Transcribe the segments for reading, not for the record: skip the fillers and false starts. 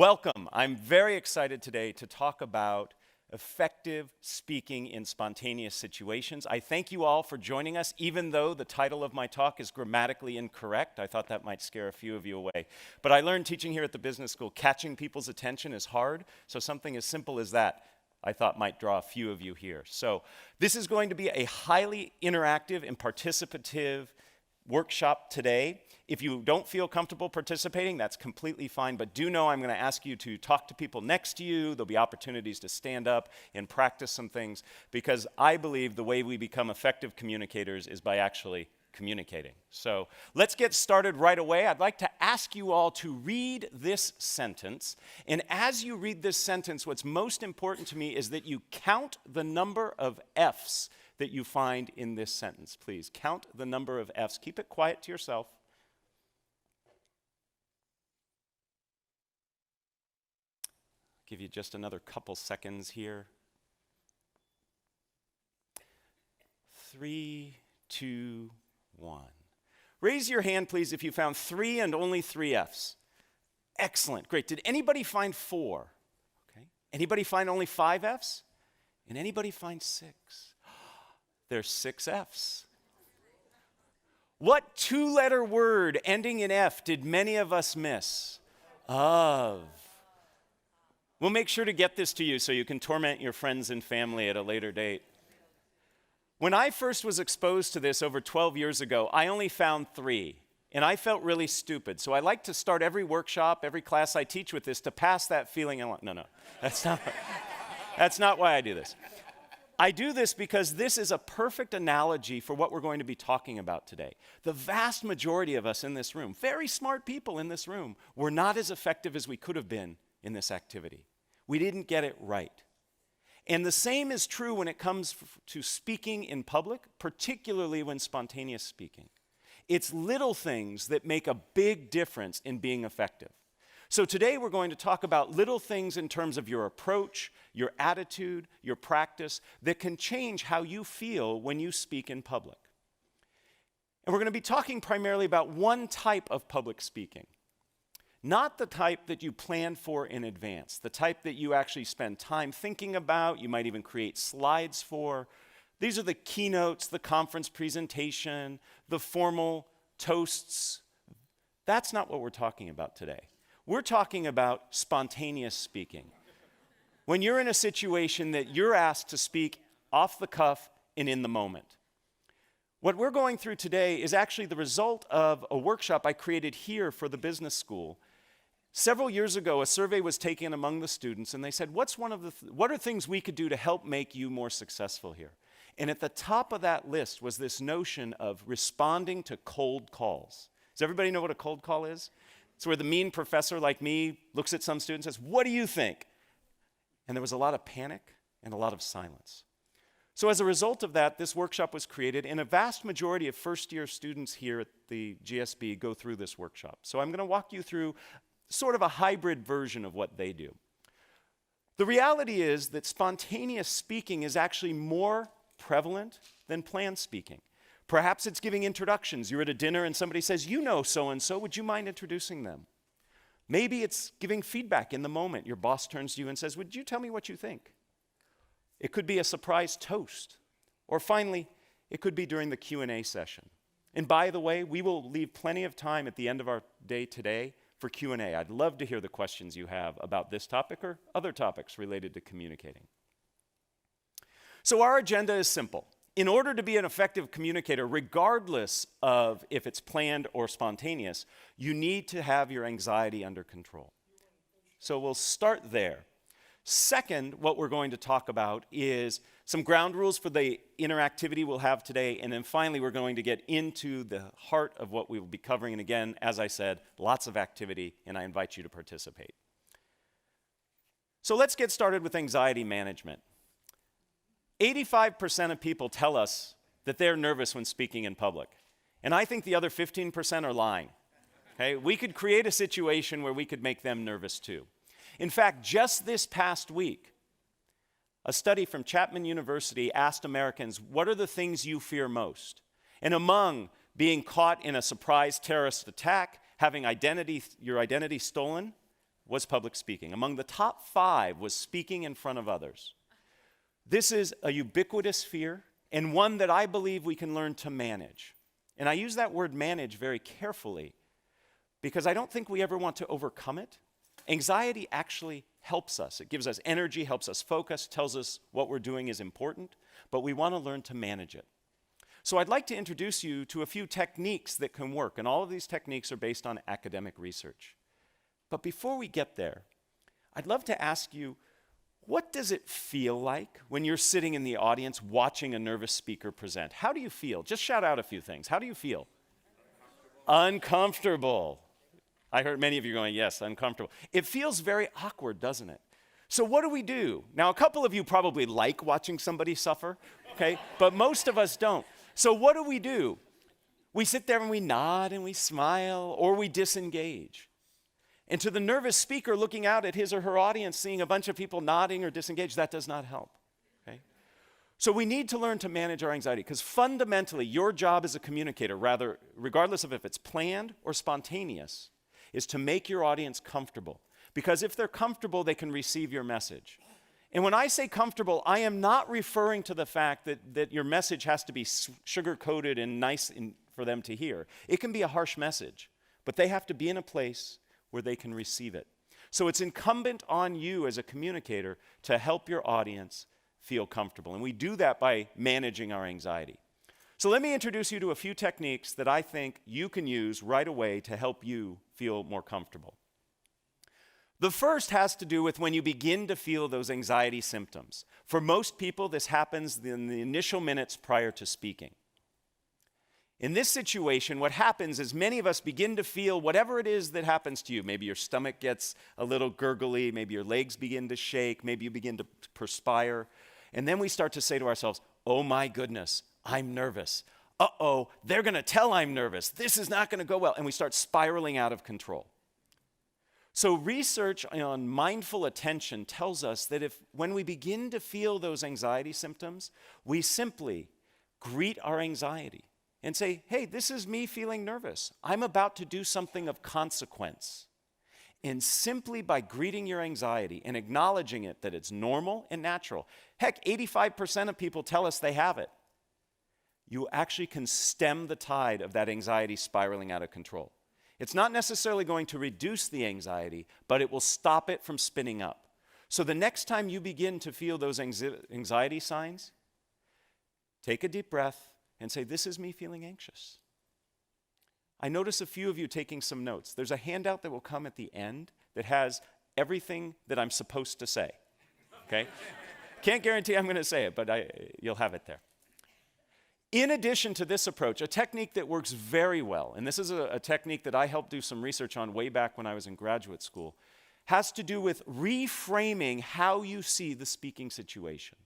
Welcome. I'm very excited today to talk about effective speaking in spontaneous situations. I thank you all for joining us, even though the title of my talk is grammatically incorrect. I thought that might scare a few of you away. But I learned teaching here at the business school, catching people's attention is hard, so something as simple as that I thought might draw a few of you here. So this is going to be a highly interactive and participative workshop today. If you don't feel comfortable participating, that's completely fine, but do know I'm going to ask you to talk to people next to you. There'll be opportunities to stand up and practice some things, because I believe the way we become effective communicators is by actually communicating. So let's get started right away. I'd like to ask you all to read this sentence, and as you read this sentence, what's most important to me is that you count the number of F's that you find in this sentence. Please count the number of F's. Keep it quiet to yourself. Give you just another couple seconds here. 3, 2, 1. Raise your hand, please, if you found 3 and only 3 F's. Excellent, great. Did anybody find 4? Okay. Anybody find only 5 F's? And anybody find 6? There's 6 F's. What 2-letter word ending in F did many of us miss? Of. We'll make sure to get this to you so you can torment your friends and family at a later date. When I first was exposed to this over 12 years ago, I only found 3, and I felt really stupid. So I like to start every workshop, every class I teach with this to pass that feeling. No, that's not why I do this. I do this because this is a perfect analogy for what we're going to be talking about today. The vast majority of us in this room, very smart people in this room, were not as effective as we could have been in this activity. We didn't get it right. And the same is true when it comes to speaking in public, particularly when spontaneous speaking. It's little things that make a big difference in being effective. So today we're going to talk about little things in terms of your approach, your attitude, your practice that can change how you feel when you speak in public. And we're going to be talking primarily about one type of public speaking. Not the type that you plan for in advance, the type that you actually spend time thinking about, you might even create slides for. These are the keynotes, the conference presentation, the formal toasts. That's not what we're talking about today. We're talking about spontaneous speaking. When you're in a situation that you're asked to speak off the cuff and in the moment. What we're going through today is actually the result of a workshop I created here for the business school. Several years ago, a survey was taken among the students, and they said, what are things we could do to help make you more successful here? And at the top of that list was this notion of responding to cold calls. Does everybody know what a cold call is? It's where the mean professor like me looks at some students and says, "What do you think?" And there was a lot of panic and a lot of silence. So as a result of that, this workshop was created, and a vast majority of first-year students here at the GSB go through this workshop. So I'm going to walk you through sort of a hybrid version of what they do. The reality is that spontaneous speaking is actually more prevalent than planned speaking. Perhaps it's giving introductions. You're at a dinner and somebody says, "You know so-and-so, would you mind introducing them?" Maybe it's giving feedback in the moment. Your boss turns to you and says, "Would you tell me what you think?" It could be a surprise toast. Or finally, it could be during the Q&A session. And by the way, we will leave plenty of time at the end of our day today for Q&A. I'd love to hear the questions you have about this topic or other topics related to communicating. So our agenda is simple. In order to be an effective communicator, regardless of if it's planned or spontaneous, you need to have your anxiety under control. So we'll start there. Second, what we're going to talk about is some ground rules for the interactivity we'll have today, and then finally we're going to get into the heart of what we will be covering. And again, as I said, lots of activity, and I invite you to participate. So let's get started with anxiety management. 85% of people tell us that they're nervous when speaking in public. And I think the other 15% are lying. Okay? We could create a situation where we could make them nervous too. In fact, just this past week, a study from Chapman University asked Americans, what are the things you fear most? And among being caught in a surprise terrorist attack, having your identity stolen, was public speaking. Among the top 5 was speaking in front of others. This is a ubiquitous fear and one that I believe we can learn to manage. And I use that word manage very carefully because I don't think we ever want to overcome it. Anxiety actually helps us. It gives us energy, helps us focus, tells us what we're doing is important, but we want to learn to manage it. So I'd like to introduce you to a few techniques that can work, and all of these techniques are based on academic research. But before we get there, I'd love to ask you, what does it feel like when you're sitting in the audience watching a nervous speaker present? How do you feel? Just shout out a few things. How do you feel? Uncomfortable. I heard many of you going, yes, uncomfortable. It feels very awkward, doesn't it? So what do we do? Now, a couple of you probably like watching somebody suffer, okay? But most of us don't. So what do? We sit there and we nod and we smile, or we disengage. And to the nervous speaker looking out at his or her audience, seeing a bunch of people nodding or disengaged, that does not help, okay? So we need to learn to manage our anxiety, because fundamentally, your job as a communicator, rather, regardless of if it's planned or spontaneous, is to make your audience comfortable. Because if they're comfortable, they can receive your message. And when I say comfortable, I am not referring to the fact that your message has to be sugar-coated and nice for them to hear. It can be a harsh message, but they have to be in a place where they can receive it. So it's incumbent on you as a communicator to help your audience feel comfortable. And we do that by managing our anxiety. So let me introduce you to a few techniques that I think you can use right away to help you feel more comfortable. The first has to do with when you begin to feel those anxiety symptoms. For most people, this happens in the initial minutes prior to speaking. In this situation, what happens is many of us begin to feel whatever it is that happens to you. Maybe your stomach gets a little gurgly, maybe your legs begin to shake, maybe you begin to perspire. And then we start to say to ourselves, oh my goodness, I'm nervous. Uh-oh, they're going to tell I'm nervous. This is not going to go well. And we start spiraling out of control. So research on mindful attention tells us that when we begin to feel those anxiety symptoms, we simply greet our anxiety and say, hey, this is me feeling nervous. I'm about to do something of consequence. And simply by greeting your anxiety and acknowledging it, that it's normal and natural. Heck, 85% of people tell us they have it. You actually can stem the tide of that anxiety spiraling out of control. It's not necessarily going to reduce the anxiety, but it will stop it from spinning up. So the next time you begin to feel those anxiety signs, take a deep breath and say, this is me feeling anxious. I notice a few of you taking some notes. There's a handout that will come at the end that has everything that I'm supposed to say, okay? Can't guarantee I'm going to say it, but you'll have it there. In addition to this approach, a technique that works very well, and this is a technique that I helped do some research on way back when I was in graduate school, has to do with reframing how you see the speaking situation.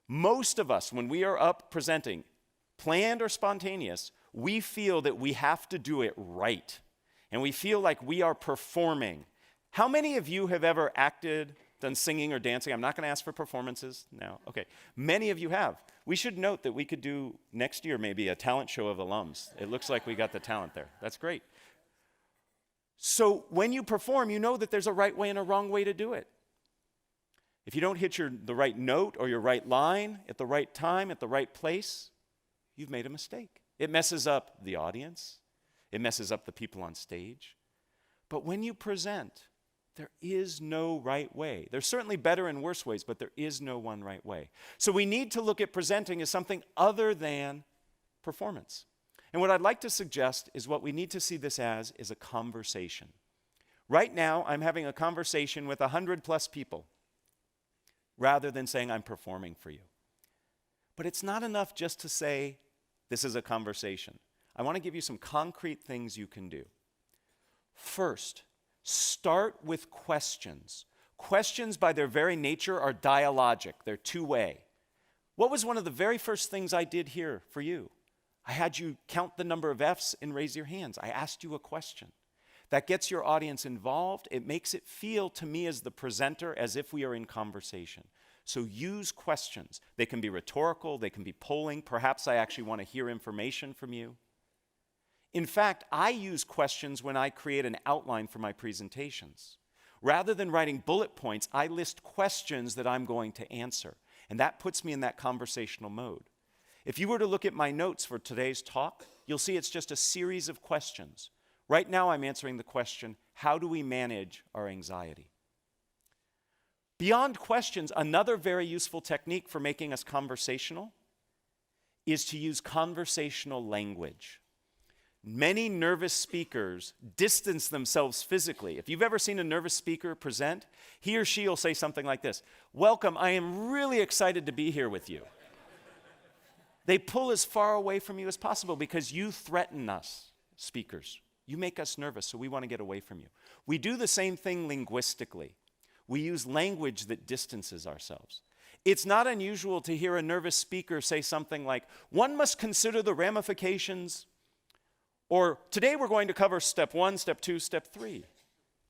Most of us, when we are up presenting, planned or spontaneous, we feel that we have to do it right. And we feel like we are performing. How many of you have ever acted, done singing or dancing? I'm not going to ask for performances now. Okay. Many of you have. We should note that we could do next year maybe a talent show of alums. It looks like we got the talent there. That's great. So when you perform, you know that there's a right way and a wrong way to do it. If you don't hit the right note or your right line at the right time, at the right place, you've made a mistake. It messes up the audience. It messes up the people on stage. But when you present, there is no right way. There's certainly better and worse ways, but there is no one right way. So we need to look at presenting as something other than performance. And what I'd like to suggest is what we need to see this as is a conversation. Right now, I'm having a conversation with 100+ people rather than saying I'm performing for you. But it's not enough just to say this is a conversation. I want to give you some concrete things you can do. First, start with questions. Questions by their very nature are dialogic. They're two-way. What was one of the very first things I did here for you? I had you count the number of F's and raise your hands. I asked you a question. That gets your audience involved. It makes it feel to me as the presenter as if we are in conversation. So use questions. They can be rhetorical. They can be polling. Perhaps I actually want to hear information from you. In fact, I use questions when I create an outline for my presentations. Rather than writing bullet points, I list questions that I'm going to answer. And that puts me in that conversational mode. If you were to look at my notes for today's talk, you'll see it's just a series of questions. Right now I'm answering the question, how do we manage our anxiety? Beyond questions, another very useful technique for making us conversational is to use conversational language. Many nervous speakers distance themselves physically. If you've ever seen a nervous speaker present, he or she will say something like this: "Welcome, I am really excited to be here with you." They pull as far away from you as possible because you threaten us, speakers. You make us nervous, so we want to get away from you. We do the same thing linguistically. We use language that distances ourselves. It's not unusual to hear a nervous speaker say something like, "One must consider the ramifications," or "Today we're going to cover step 1, step 2, step 3.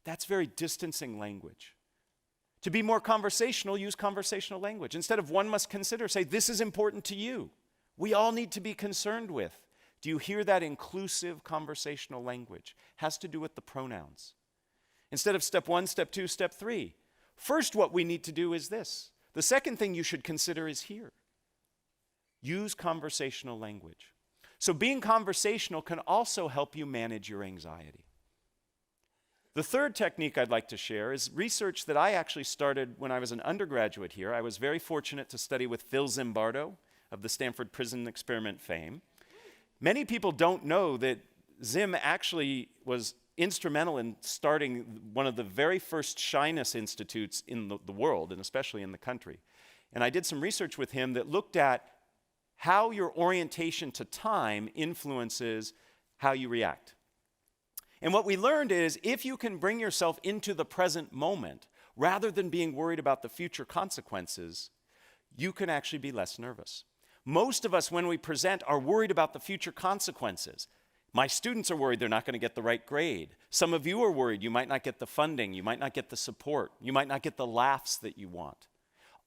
That's very distancing language. To be more conversational, use conversational language. Instead of "one must consider," say, "This is important to you. We all need to be concerned with." Do you hear that inclusive conversational language? Has to do with the pronouns. Instead of step 1, step 2, step 3. First, what we need to do is this. The second thing you should consider is here. Use conversational language. So being conversational can also help you manage your anxiety. The third technique I'd like to share is research that I actually started when I was an undergraduate here. I was very fortunate to study with Phil Zimbardo of the Stanford Prison Experiment fame. Many people don't know that Zim actually was instrumental in starting one of the very first shyness institutes in the world, and especially in the country. And I did some research with him that looked at how your orientation to time influences how you react. And what we learned is if you can bring yourself into the present moment, rather than being worried about the future consequences, you can actually be less nervous. Most of us, when we present, are worried about the future consequences. My students are worried they're not going to get the right grade. Some of you are worried you might not get the funding, you might not get the support, you might not get the laughs that you want.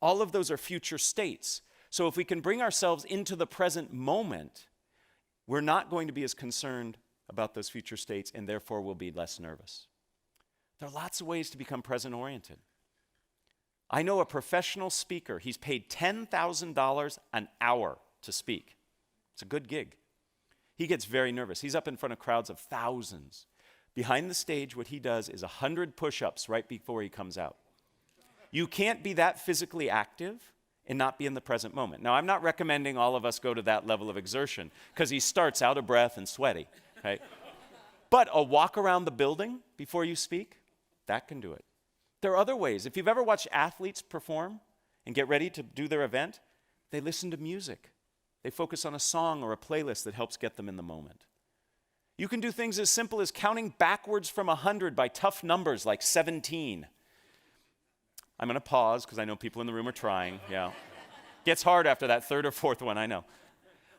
All of those are future states. So if we can bring ourselves into the present moment, we're not going to be as concerned about those future states, and therefore we'll be less nervous. There are lots of ways to become present-oriented. I know a professional speaker. He's paid $10,000 an hour to speak. It's a good gig. He gets very nervous. He's up in front of crowds of thousands. Behind the stage, what he does is 100 push-ups right before he comes out. You can't be that physically active and not be in the present moment. Now, I'm not recommending all of us go to that level of exertion because he starts out of breath and sweaty, right? But a walk around the building before you speak, that can do it. There are other ways. If you've ever watched athletes perform and get ready to do their event, they listen to music. They focus on a song or a playlist that helps get them in the moment. You can do things as simple as counting backwards from 100 by tough numbers like 17. I'm going to pause because I know people in the room are trying. Yeah. Gets hard after that third or fourth one, I know.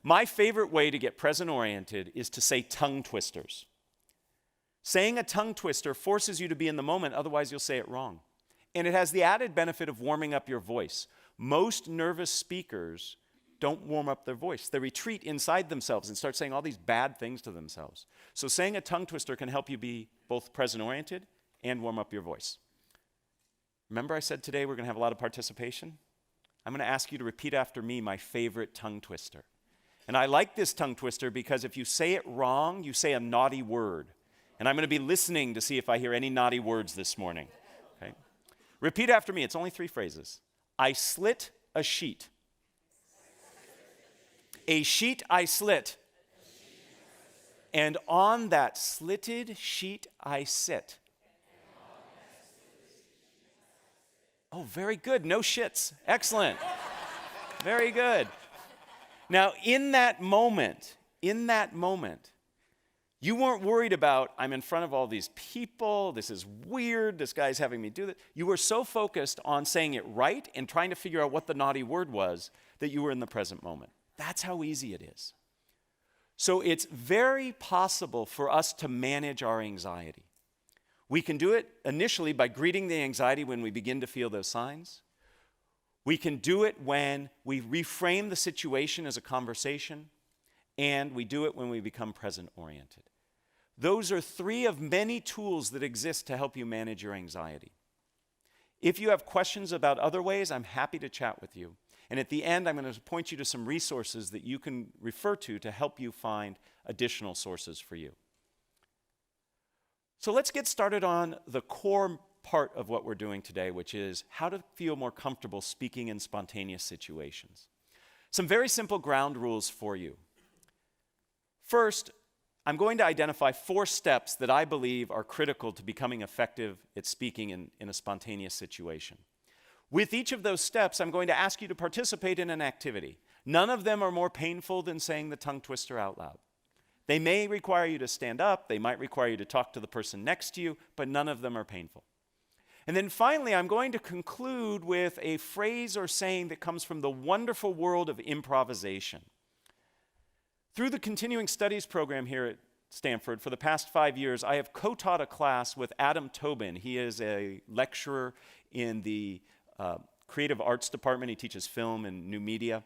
My favorite way to get present-oriented is to say tongue twisters. Saying a tongue twister forces you to be in the moment, otherwise you'll say it wrong. And it has the added benefit of warming up your voice. Most nervous speakers don't warm up their voice. They retreat inside themselves and start saying all these bad things to themselves. So saying a tongue twister can help you be both present-oriented and warm up your voice. Remember I said today we're going to have a lot of participation? I'm going to ask you to repeat after me my favorite tongue twister. And I like this tongue twister because if you say it wrong, you say a naughty word. And I'm going to be listening to see if I hear any naughty words this morning. Okay? Repeat after me. It's only 3 phrases. I slit a sheet. A sheet I slit. And on that slitted sheet I sit. Oh, very good. No shits. Excellent. Very good. Now, in that moment, you weren't worried about, I'm in front of all these people, this is weird, this guy's having me do this. You were so focused on saying it right and trying to figure out what the naughty word was that you were in the present moment. That's how easy it is. So it's very possible for us to manage our anxiety. We can do it initially by greeting the anxiety when we begin to feel those signs. We can do it when we reframe the situation as a conversation, and we do it when we become present-oriented. Those are 3 of many tools that exist to help you manage your anxiety. If you have questions about other ways, I'm happy to chat with you. And at the end, I'm going to point you to some resources that you can refer to help you find additional sources for you. So let's get started on the core part of what we're doing today, which is how to feel more comfortable speaking in spontaneous situations. Some very simple ground rules for you. First, I'm going to identify 4 steps that I believe are critical to becoming effective at speaking in a spontaneous situation. With each of those steps, I'm going to ask you to participate in an activity. None of them are more painful than saying the tongue twister out loud. They may require you to stand up, they might require you to talk to the person next to you, but none of them are painful. And then finally, I'm going to conclude with a phrase or saying that comes from the wonderful world of improvisation. Through the continuing studies program here at Stanford, for the past 5 years, I have co-taught a class with Adam Tobin. He is a lecturer in the creative arts department. He teaches film and new media,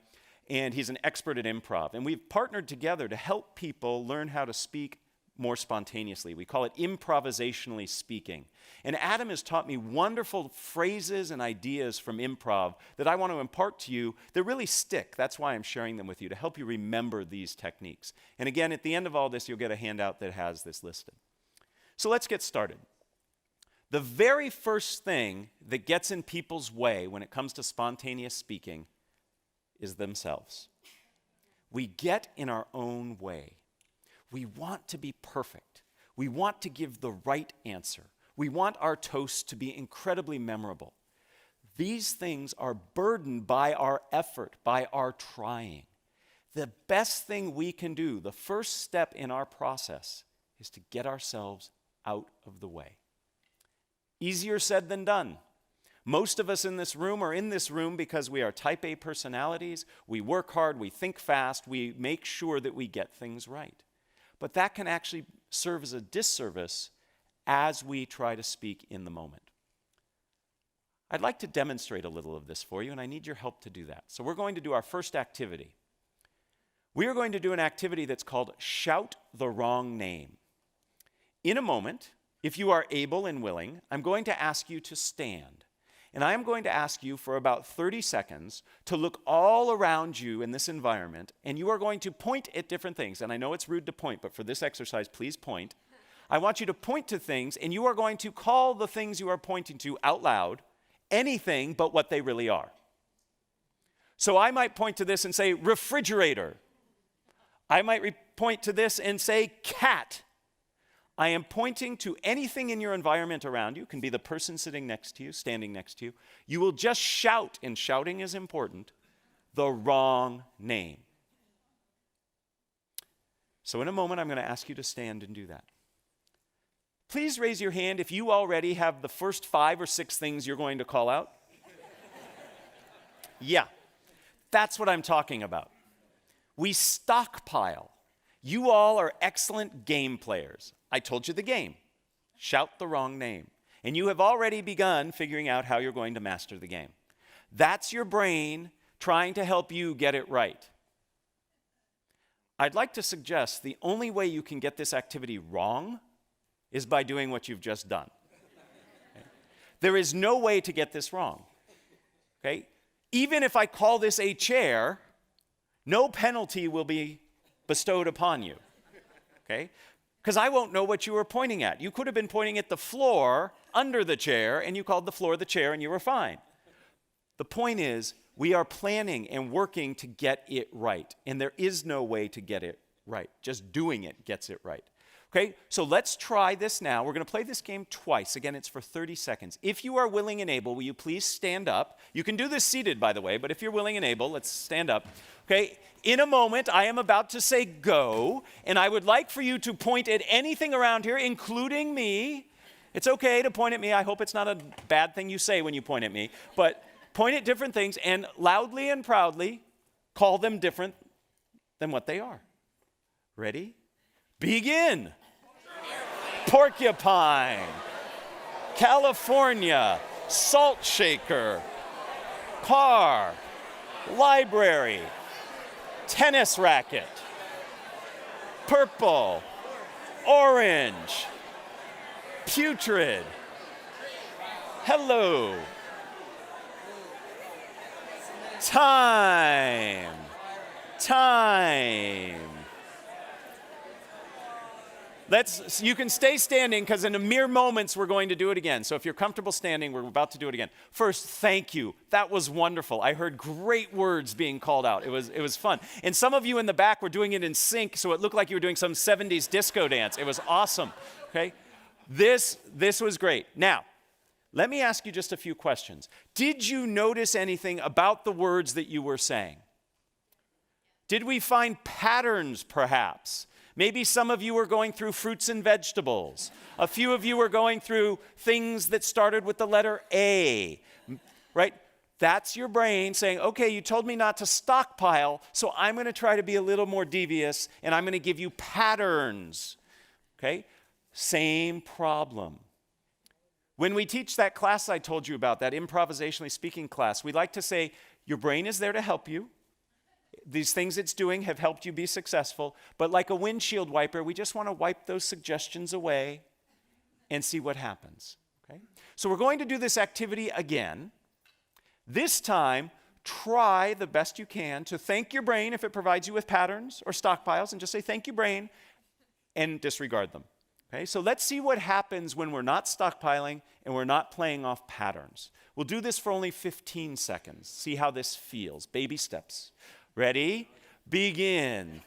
and he's an expert at improv. And we've partnered together to help people learn how to speak more spontaneously. We call it improvisationally speaking. And Adam has taught me wonderful phrases and ideas from improv that I want to impart to you that really stick. That's why I'm sharing them with you, to help you remember these techniques. And again, at the end of all this, you'll get a handout that has this listed. So let's get started. The very first thing that gets in people's way when it comes to spontaneous speaking is themselves. We get in our own way. We want to be perfect. We want to give the right answer. We want our toasts to be incredibly memorable. These things are burdened by our effort, by our trying. The best thing we can do, the first step in our process, is to get ourselves out of the way. Easier said than done. Most of us in this room are in this room because we are type A personalities. We work hard, we think fast, we make sure that we get things right. But that can actually serve as a disservice as we try to speak in the moment. I'd like to demonstrate a little of this for you, and I need your help to do that. So we're going to do our first activity. We are going to do an activity that's called Shout the Wrong Name. In a moment, if you are able and willing, I'm going to ask you to stand. And I am going to ask you for about 30 seconds to look all around you in this environment, and you are going to point at different things. And I know it's rude to point, but for this exercise, please point. I want you to point to things, and you are going to call the things you are pointing to out loud anything but what they really are. So I might point to this and say refrigerator. I might point to this and say cat. I am pointing to anything in your environment around you. It can be the person sitting next to you, standing next to you. You will just shout, and shouting is important, the wrong name. So in a moment, I'm going to ask you to stand and do that. Please raise your hand if you already have the first 5 or 6 things you're going to call out. Yeah, that's what I'm talking about. We stockpile. You all are excellent game players. I told you the game. Shout the wrong name. And you have already begun figuring out how you're going to master the game. That's your brain trying to help you get it right. I'd like to suggest the only way you can get this activity wrong is by doing what you've just done. Okay? There is no way to get this wrong. Okay? Even if I call this a chair, no penalty will be bestowed upon you. Okay? Because I won't know what you were pointing at. You could have been pointing at the floor under the chair, and you called the floor the chair, and you were fine. The point is, we are planning and working to get it right, and there is no way to get it right. Just doing it gets it right. Okay, so let's try this now. We're going to play this game twice. Again, it's for 30 seconds. If you are willing and able, will you please stand up? You can do this seated, by the way, but if you're willing and able, let's stand up. Okay, in a moment, I am about to say go, and I would like for you to point at anything around here, including me. It's okay to point at me. I hope it's not a bad thing you say when you point at me, but point at different things and loudly and proudly call them different than what they are. Ready? Begin. Porcupine, California, salt shaker, car, library, tennis racket, purple, Orange. Putrid. Hello. Time. You can stay standing because in a mere moments we're going to do it again. So if you're comfortable standing, we're about to do it again. First, thank you. That was wonderful. I heard great words being called out. It was fun. And some of you in the back were doing it in sync, so it looked like you were doing some 70s disco dance. It was awesome. Okay? This was great. Now, let me ask you just a few questions. Did you notice anything about the words that you were saying? Did we find patterns, perhaps? Maybe some of you were going through fruits and vegetables. A few of you were going through things that started with the letter A, right? That's your brain saying, okay, you told me not to stockpile, so I'm going to try to be a little more devious, and I'm going to give you patterns, okay? Same problem. When we teach that class I told you about, that improvisationally speaking class, we like to say, your brain is there to help you. These things it's doing have helped you be successful, but like a windshield wiper, we just want to wipe those suggestions away and see what happens, okay? So we're going to do this activity again. This time, try the best you can to thank your brain if it provides you with patterns or stockpiles, and just say, thank you, brain, and disregard them, okay? So let's see what happens when we're not stockpiling and we're not playing off patterns. We'll do this for only 15 seconds. See how this feels. Baby steps. Ready? Begin.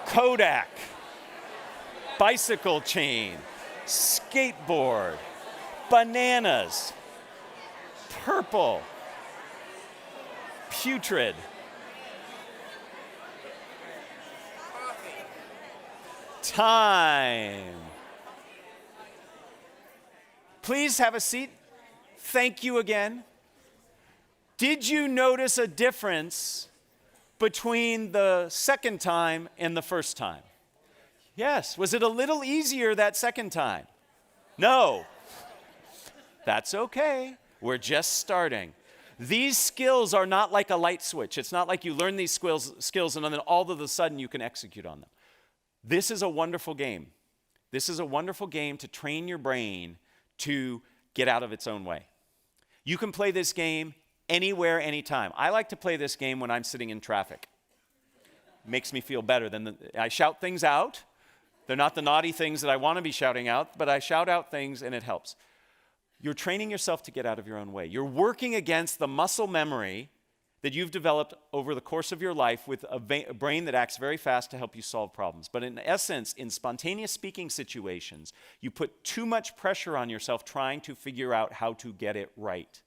Kodak. Bicycle chain. Skateboard. Bananas. Purple. Putrid. Time. Please have a seat. Thank you again. Did you notice a difference between the second time and the first time? Yes. Was it a little easier that second time? No. That's okay. We're just starting. These skills are not like a light switch. It's not like you learn these skills and then all of a sudden you can execute on them. This is a wonderful game. This is a wonderful game to train your brain to get out of its own way. You can play this game anywhere, anytime. I like to play this game when I'm sitting in traffic. Makes me feel better. I shout things out. They're not the naughty things that I want to be shouting out, but I shout out things and it helps. You're training yourself to get out of your own way. You're working against the muscle memory that you've developed over the course of your life with a brain that acts very fast to help you solve problems. But in essence, in spontaneous speaking situations, you put too much pressure on yourself trying to figure out how to get it right.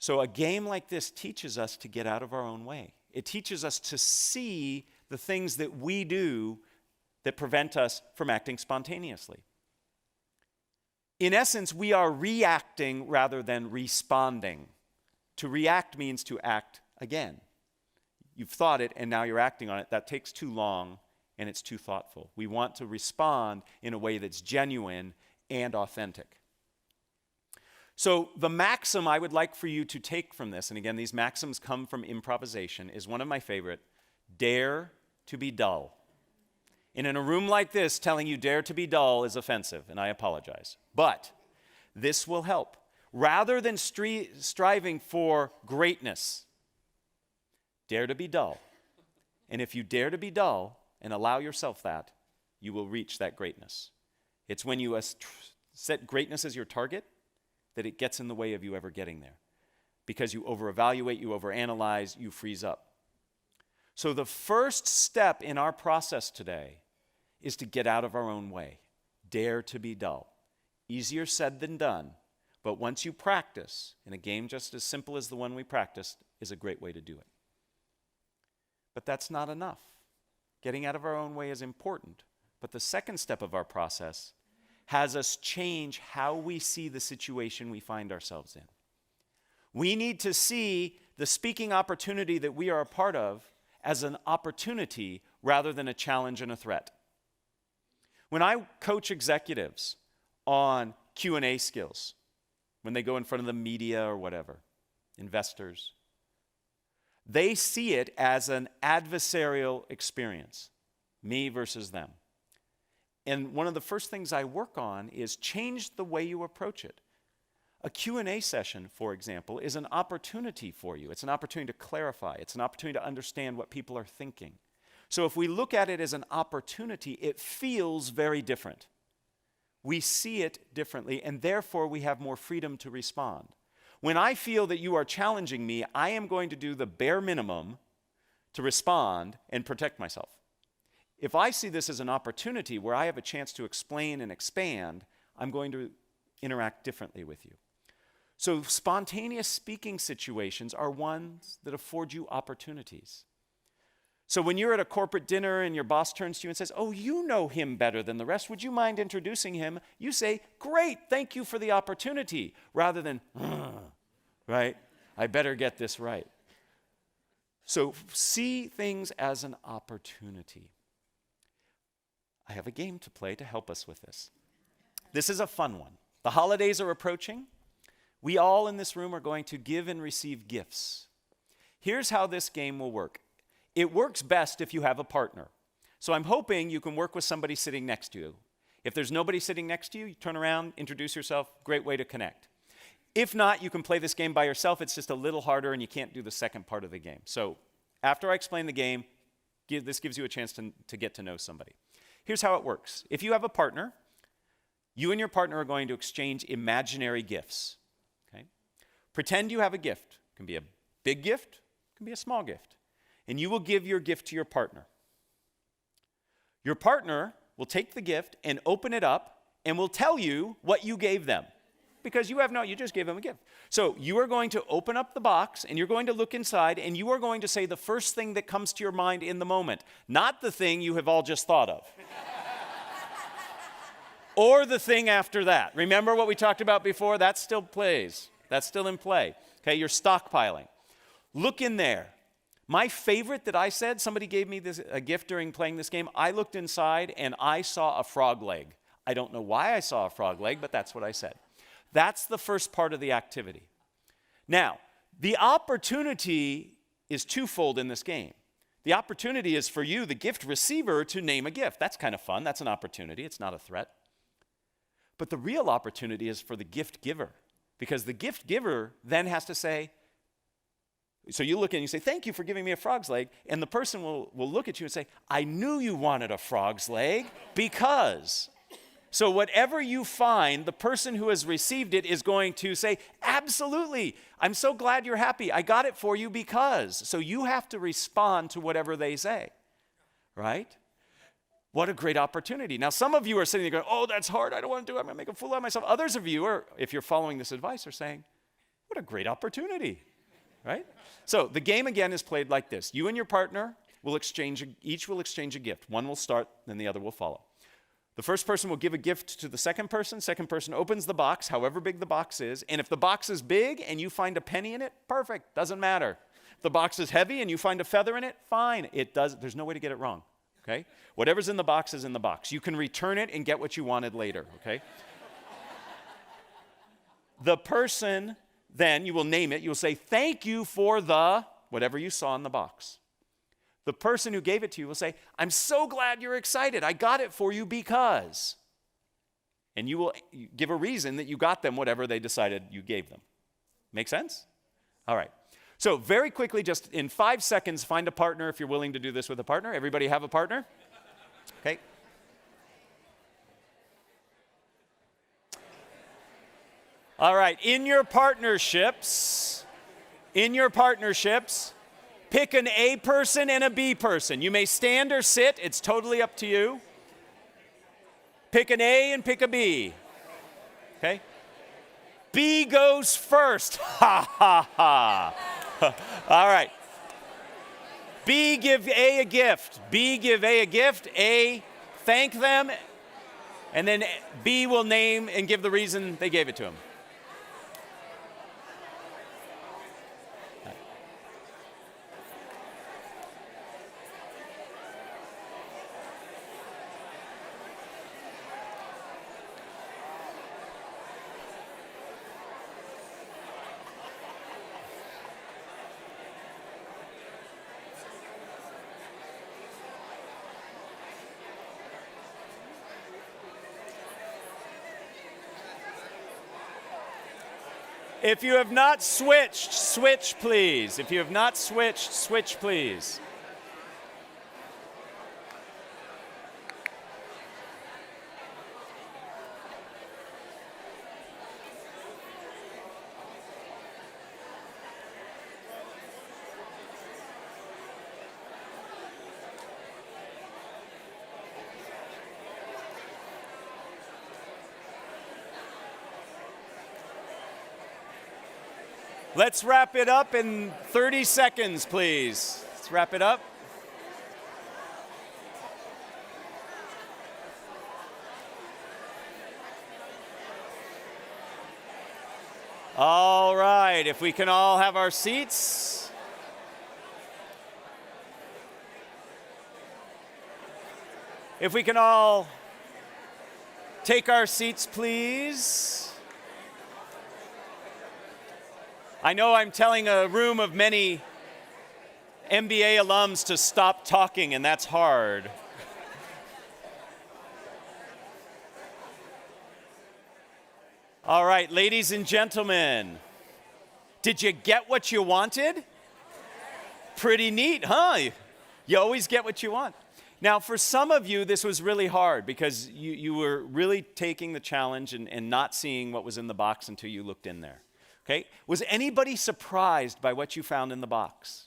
So a game like this teaches us to get out of our own way. It teaches us to see the things that we do that prevent us from acting spontaneously. In essence, we are reacting rather than responding. To react means to act again. You've thought it and now you're acting on it. That takes too long and it's too thoughtful. We want to respond in a way that's genuine and authentic. So the maxim I would like for you to take from this, and again, these maxims come from improvisation, is one of my favorite: dare to be dull. And in a room like this, telling you dare to be dull is offensive, and I apologize. But this will help. Rather than striving for greatness, dare to be dull. And if you dare to be dull and allow yourself that, you will reach that greatness. It's when you set greatness as your target that it gets in the way of you ever getting there. Because you over-evaluate, you overanalyze, you freeze up. So the first step in our process today is to get out of our own way. Dare to be dull. Easier said than done, but once you practice, and a game just as simple as the one we practiced is a great way to do it. But that's not enough. Getting out of our own way is important, but the second step of our process has us change how we see the situation we find ourselves in. We need to see the speaking opportunity that we are a part of as an opportunity rather than a challenge and a threat. When I coach executives on Q&A skills, when they go in front of the media or whatever, investors, they see it as an adversarial experience. Me versus them. And one of the first things I work on is change the way you approach it. A Q&A session, for example, is an opportunity for you. It's an opportunity to clarify. It's an opportunity to understand what people are thinking. So if we look at it as an opportunity, it feels very different. We see it differently, and therefore we have more freedom to respond. When I feel that you are challenging me, I am going to do the bare minimum to respond and protect myself. If I see this as an opportunity where I have a chance to explain and expand, I'm going to interact differently with you. So spontaneous speaking situations are ones that afford you opportunities. So when you're at a corporate dinner and your boss turns to you and says, "Oh, you know him better than the rest. Would you mind introducing him?" You say, "Great, thank you for the opportunity," rather than, right? I better get this right. So see things as an opportunity. I have a game to play to help us with this. This is a fun one. The holidays are approaching. We all in this room are going to give and receive gifts. Here's how this game will work. It works best if you have a partner. So I'm hoping you can work with somebody sitting next to you. If there's nobody sitting next to you, you turn around, introduce yourself, great way to connect. If not, you can play this game by yourself. It's just a little harder and you can't do the second part of the game. So after I explain the game, this gives you a chance to get to know somebody. Here's how it works. If you have a partner, you and your partner are going to exchange imaginary gifts. Okay? Pretend you have a gift. It can be a big gift, it can be a small gift. And you will give your gift to your partner. Your partner will take the gift and open it up and will tell you what you gave them. Because you just gave them a gift. So you are going to open up the box and you're going to look inside and you are going to say the first thing that comes to your mind in the moment, not the thing you have all just thought of. Or the thing after that. Remember what we talked about before? That still plays. That's still in play. Okay, you're stockpiling. Look in there. My favorite that I said, somebody gave me a gift during playing this game. I looked inside and I saw a frog leg. I don't know why I saw a frog leg, but that's what I said. That's the first part of the activity. Now, the opportunity is twofold in this game. The opportunity is for you, the gift receiver, to name a gift. That's kind of fun. That's an opportunity. It's not a threat. But the real opportunity is for the gift giver, because the gift giver then has to say, so you look and you say, "Thank you for giving me a frog's leg," and the person will look at you and say, "I knew you wanted a frog's leg because..." So whatever you find, the person who has received it is going to say, "Absolutely, I'm so glad you're happy. I got it for you because..." So you have to respond to whatever they say, right? What a great opportunity. Now, some of you are sitting there going, "Oh, that's hard. I don't want to do it. I'm going to make a fool out of myself." Others of you are, if you're following this advice, are saying, "What a great opportunity," right? So the game again is played like this. You and your partner will each will exchange a gift. One will start, then the other will follow. The first person will give a gift to the second person opens the box, however big the box is, and if the box is big and you find a penny in it, perfect, doesn't matter. If the box is heavy and you find a feather in it, fine, there's no way to get it wrong, okay? Whatever's in the box is in the box. You can return it and get what you wanted later, okay? The person, then, you will name it, you will say, "Thank you for the," whatever you saw in the box. The person who gave it to you will say, "I'm so glad you're excited. I got it for you because..." And you will give a reason that you got them whatever they decided you gave them. Make sense? All right. So very quickly, just in 5 seconds, find a partner if you're willing to do this with a partner. Everybody have a partner? Okay. All right. In your partnerships, pick an A person and a B person. You may stand or sit. It's totally up to you. Pick an A and pick a B. Okay? B goes first. Ha, ha, ha. All right. B, give A a gift. B, give A a gift. A, thank them. And then B will name and give the reason they gave it to him. If you have not switched, switch please. If you have not switched, switch please. Let's wrap it up in 30 seconds, please. Let's wrap it up. All right, if we can all have our seats. If we can all take our seats, please. I know I'm telling a room of many MBA alums to stop talking, and that's hard. All right, ladies and gentlemen, did you get what you wanted? Pretty neat, huh? You always get what you want. Now, for some of you, this was really hard because you were really taking the challenge and not seeing what was in the box until you looked in there. Okay? Was anybody surprised by what you found in the box?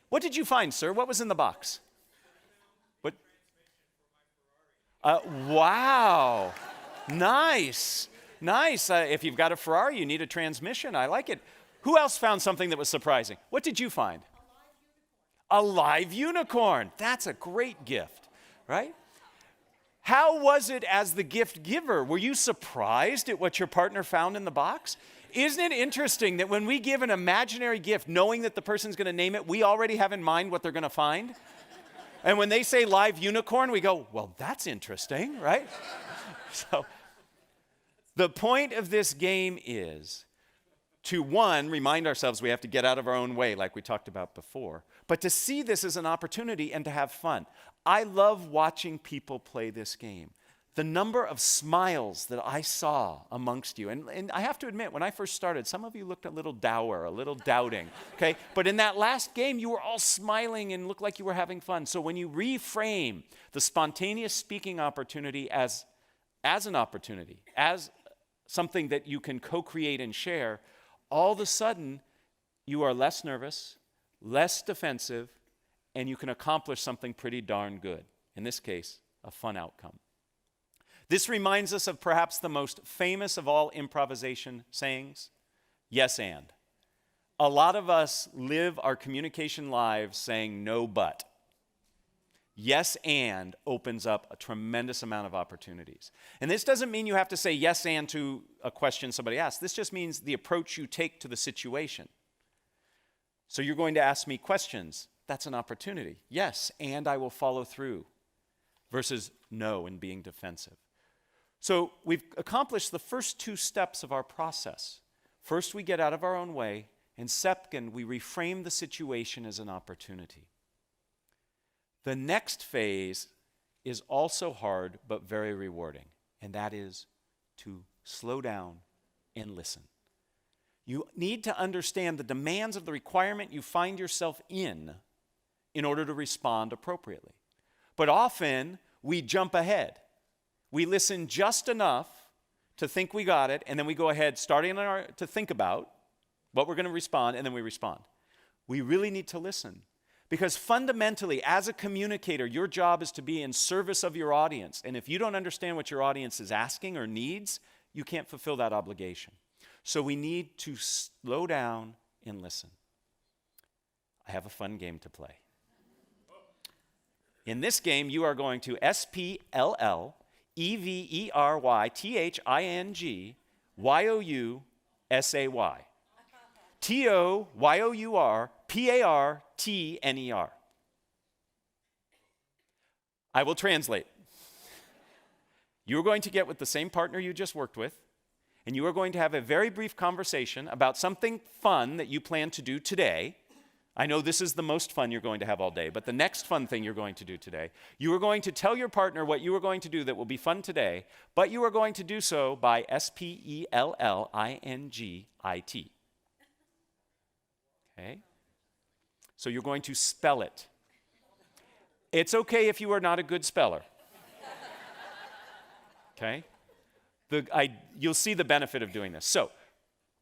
What did you find, sir? What was in the box? What? Wow. Nice. Nice. If you've got a Ferrari, you need a transmission. I like it. Who else found something that was surprising? What did you find? A live unicorn. That's a great gift, right? How was it as the gift giver? Were you surprised at what your partner found in the box? Isn't it interesting that when we give an imaginary gift, knowing that the person's going to name it, we already have in mind what they're going to find? And when they say live unicorn, we go, well, that's interesting, right? So the point of this game is to, one, remind ourselves we have to get out of our own way, like we talked about before, but to see this as an opportunity and to have fun. I love watching people play this game. The number of smiles that I saw amongst you, and I have to admit, when I first started, some of you looked a little dour, a little doubting, okay? But in that last game, you were all smiling and looked like you were having fun. So when you reframe the spontaneous speaking opportunity as an opportunity, as something that you can co-create and share, all of a sudden, you are less nervous, less defensive, and you can accomplish something pretty darn good. In this case, a fun outcome. This reminds us of perhaps the most famous of all improvisation sayings, yes and. A lot of us live our communication lives saying no but. Yes and opens up a tremendous amount of opportunities. And this doesn't mean you have to say yes and to a question somebody asks. This just means the approach you take to the situation. So you're going to ask me questions. That's an opportunity. Yes, and I will follow through. Versus no and being defensive. So we've accomplished the first two steps of our process. First, we get out of our own way, and second, we reframe the situation as an opportunity. The next phase is also hard, but very rewarding, and that is to slow down and listen. You need to understand the demands of the requirement you find yourself in order to respond appropriately. But often, we jump ahead. We listen just enough to think we got it, and then we go ahead, starting to think about what we're going to respond, and then we respond. We really need to listen. Because fundamentally, as a communicator, your job is to be in service of your audience. And if you don't understand what your audience is asking or needs, you can't fulfill that obligation. So we need to slow down and listen. I have a fun game to play. In this game, you are going to SPLLEVERYTHINGYOUSAY. TOYOURPARTNER. I will translate. You are going to get with the same partner you just worked with, and you are going to have a very brief conversation about something fun that you plan to do today, I know this is the most fun you're going to have all day, but the next fun thing you're going to do today, you are going to tell your partner what you are going to do that will be fun today, but you are going to do so by spellingit. Okay? So you're going to spell it. It's okay if you are not a good speller. Okay? You'll see the benefit of doing this. So,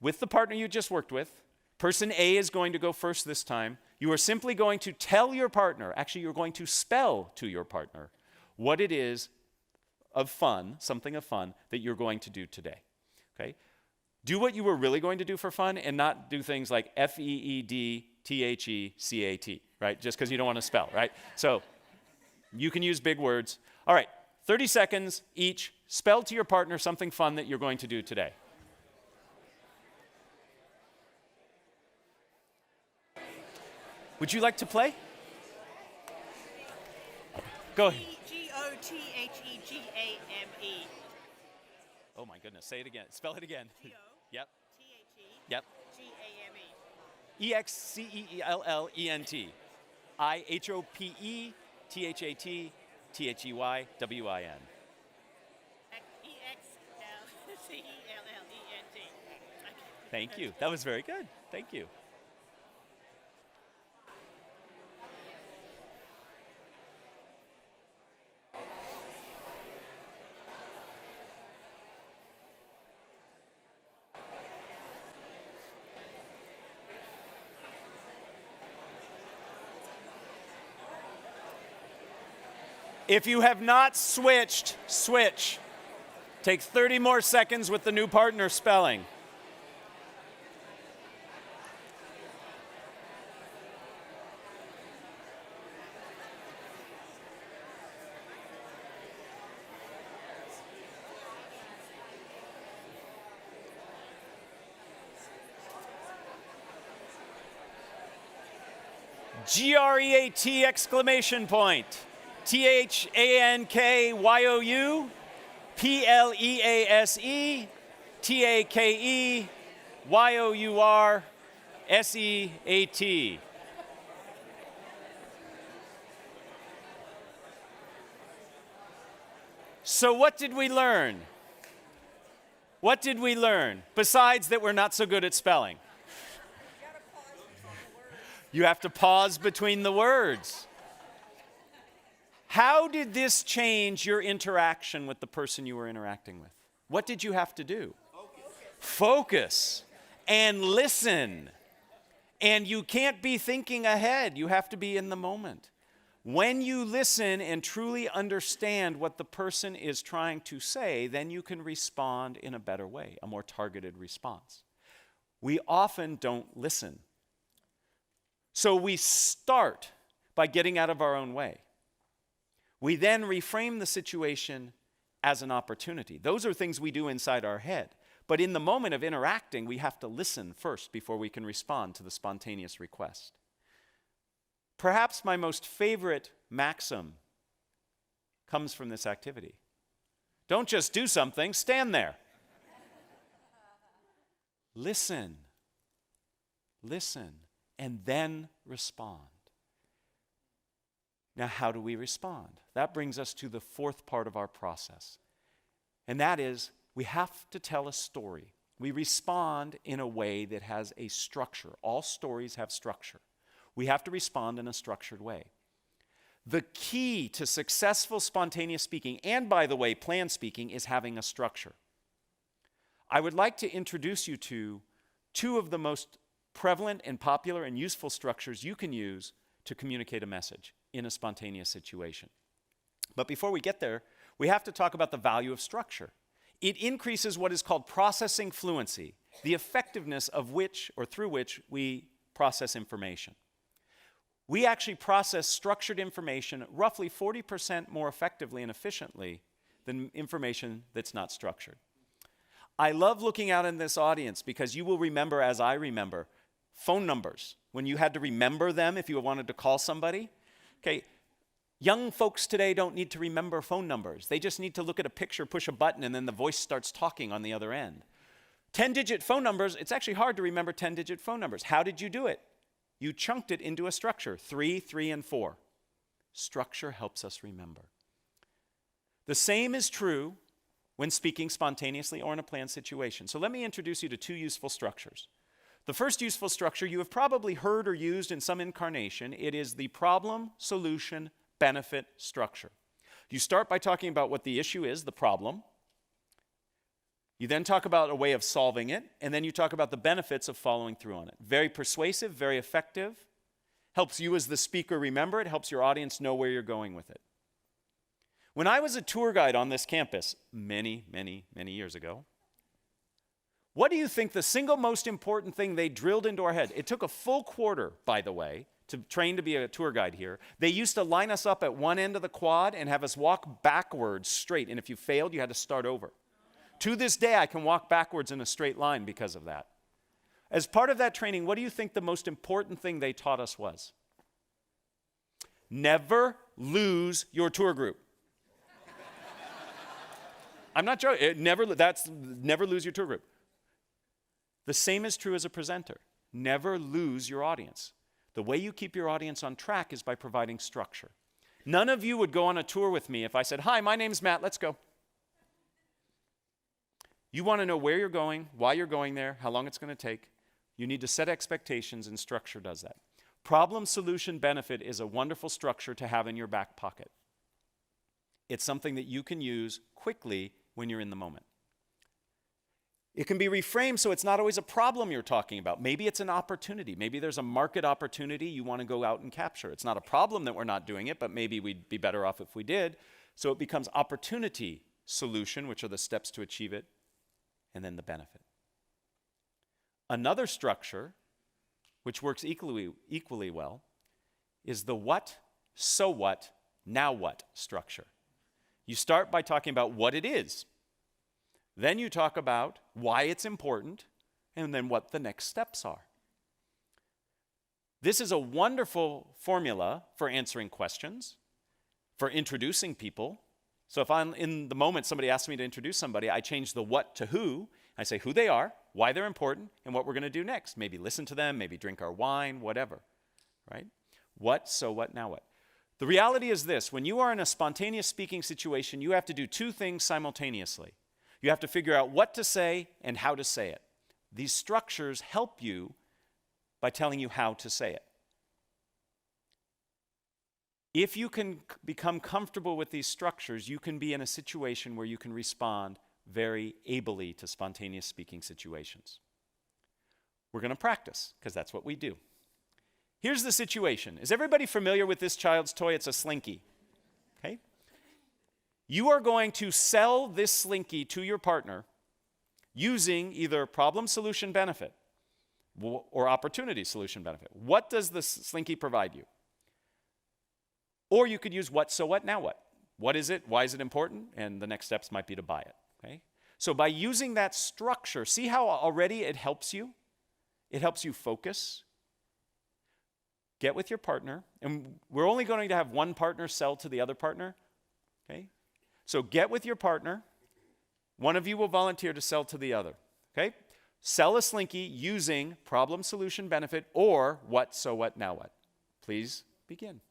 with the partner you just worked with, person A is going to go first this time. You are simply going to tell your partner, actually you're going to spell to your partner, what it is of fun, something of fun, that you're going to do today. Okay? Do what you were really going to do for fun and not do things like FEEDTHECAT, right? Just because you don't want to spell, right? So, you can use big words. All right, 30 seconds each. Spell to your partner something fun that you're going to do today. Would you like to play? Go ahead. Gothegame. Oh my goodness, say it again. Spell it again. Yep. T-H-E. Yep. G-A-M-E. EXCELLENT. IHOPETHAT THEYWIN. E-X-L-C-E-L-L-E-N-T. Thank you. That was very good. Thank you. If you have not switched, switch. Take 30 more seconds with the new partner spelling. GREAT exclamation point. THANKYOU, PLEASE, TAKEYOURSEAT. So what did we learn? What did we learn? Besides that we're not so good at spelling. You have to pause between the words. How did this change your interaction with the person you were interacting with? What did you have to do? Focus and listen. And you can't be thinking ahead. You have to be in the moment. When you listen and truly understand what the person is trying to say, then you can respond in a better way, a more targeted response. We often don't listen. So we start by getting out of our own way. We then reframe the situation as an opportunity. Those are things we do inside our head. But in the moment of interacting, we have to listen first before we can respond to the spontaneous request. Perhaps my most favorite maxim comes from this activity. Don't just do something, stand there. Listen, and then respond. Now, how do we respond? That brings us to the fourth part of our process. And that is, we have to tell a story. We respond in a way that has a structure. All stories have structure. We have to respond in a structured way. The key to successful spontaneous speaking, and by the way, planned speaking, is having a structure. I would like to introduce you to two of the most prevalent and popular and useful structures you can use to communicate a message in a spontaneous situation. But before we get there, we have to talk about the value of structure. It increases what is called processing fluency, the effectiveness of which or through which we process information. We actually process structured information roughly 40% more effectively and efficiently than information that's not structured. I love looking out in this audience because you will remember, as I remember, phone numbers. When you had to remember them if you wanted to call somebody. Okay, young folks today don't need to remember phone numbers. They just need to look at a picture, push a button, and then the voice starts talking on the other end. 10-digit phone numbers, it's actually hard to remember 10-digit phone numbers. How did you do it? You chunked it into a structure, 3, 3, and 4. Structure helps us remember. The same is true when speaking spontaneously or in a planned situation. So let me introduce you to 2 useful structures. The first useful structure you have probably heard or used in some incarnation. It is the problem, solution, benefit structure. You start by talking about what the issue is, the problem. You then talk about a way of solving it, and then you talk about the benefits of following through on it. Very persuasive, very effective. Helps you as the speaker remember it, helps your audience know where you're going with it. When I was a tour guide on this campus many, many, many years ago, what do you think the single most important thing they drilled into our head? It took a full quarter, by the way, to train to be a tour guide here. They used to line us up at one end of the quad and have us walk backwards straight, and if you failed, you had to start over. To this day, I can walk backwards in a straight line because of that. As part of that training, what do you think the most important thing they taught us was? Never lose your tour group. I'm not joking. Never lose your tour group. The same is true as a presenter. Never lose your audience. The way you keep your audience on track is by providing structure. None of you would go on a tour with me if I said, "Hi, my name's Matt, let's go." You want to know where you're going, why you're going there, how long it's going to take. You need to set expectations, and structure does that. Problem, solution, benefit is a wonderful structure to have in your back pocket. It's something that you can use quickly when you're in the moment. It can be reframed so it's not always a problem you're talking about. Maybe it's an opportunity. Maybe there's a market opportunity you want to go out and capture. It's not a problem that we're not doing it, but maybe we'd be better off if we did. So it becomes opportunity, solution, which are the steps to achieve it, and then the benefit. Another structure, which works equally well, is the what, so what, now what structure. You start by talking about what it is. Then you talk about why it's important, and then what the next steps are. This is a wonderful formula for answering questions, for introducing people. So if I'm in the moment somebody asks me to introduce somebody, I change the what to who. I say who they are, why they're important, and what we're going to do next. Maybe listen to them, maybe drink our wine, whatever, right? What, so what, now what? The reality is this: when you are in a spontaneous speaking situation, you have to do 2 things simultaneously. You have to figure out what to say and how to say it. These structures help you by telling you how to say it. If you can become comfortable with these structures, you can be in a situation where you can respond very ably to spontaneous speaking situations. We're going to practice, because that's what we do. Here's the situation. Is everybody familiar with this child's toy? It's a Slinky. Okay? You are going to sell this Slinky to your partner using either problem, solution, benefit, or opportunity, solution, benefit. What does the Slinky provide you? Or you could use what, so what, now what? What is it? Why is it important? And the next steps might be to buy it. Okay? So by using that structure, see how already it helps you? It helps you focus. Get with your partner. And we're only going to have one partner sell to the other partner. Okay? So get with your partner. One of you will volunteer to sell to the other. Okay? Sell a Slinky using problem, solution, benefit, or what, so what, now what. Please begin.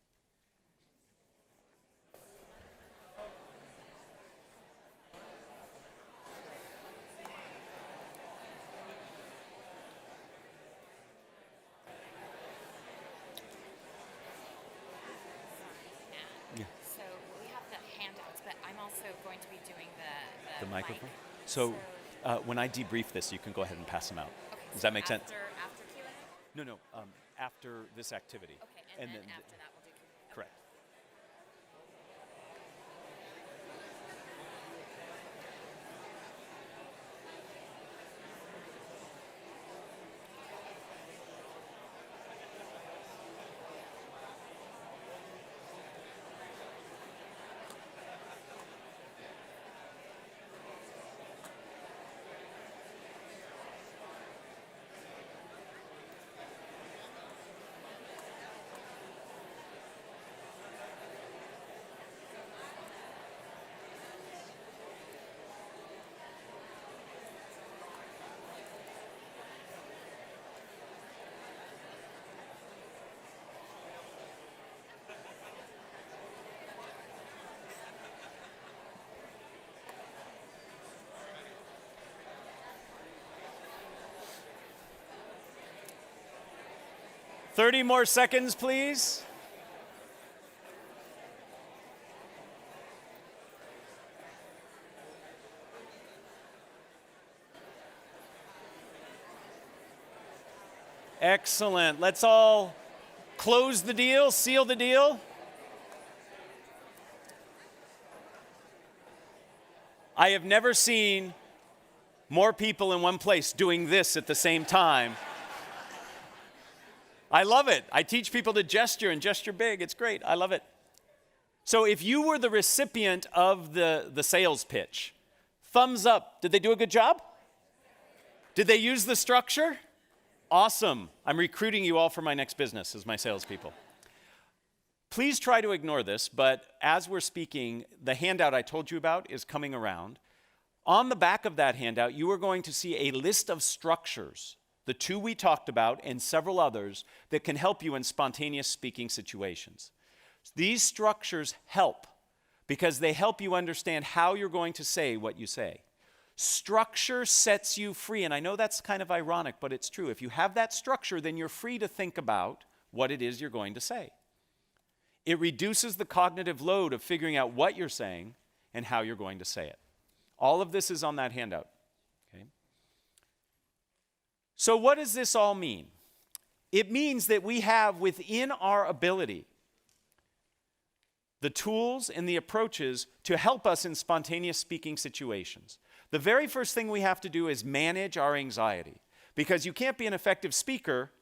So we have the handouts, but I'm also going to be doing the microphone? mic. So when I debrief this, you can go ahead and pass them out. Okay, Does so that make sense? After Q&A? No, after this activity. Okay, and then after that we'll do Q&A. Correct. 30 more seconds, please. Excellent. Let's all close the deal, seal the deal. I have never seen more people in one place doing this at the same time. I love it. I teach people to gesture and gesture big. It's great. I love it. So if you were the recipient of the sales pitch, thumbs up. Did they do a good job? Did they use the structure? Awesome. I'm recruiting you all for my next business as my salespeople. Please try to ignore this, but as we're speaking, the handout I told you about is coming around. On the back of that handout, you are going to see a list of structures, the two we talked about and several others, that can help you in spontaneous speaking situations. These structures help because they help you understand how you're going to say what you say. Structure sets you free, and I know that's kind of ironic, but it's true. If you have that structure, then you're free to think about what it is you're going to say. It reduces the cognitive load of figuring out what you're saying and how you're going to say it. All of this is on that handout. Okay? So what does this all mean? It means that we have within our ability the tools and the approaches to help us in spontaneous speaking situations. The very first thing we have to do is manage our anxiety, because you can't be an effective speaker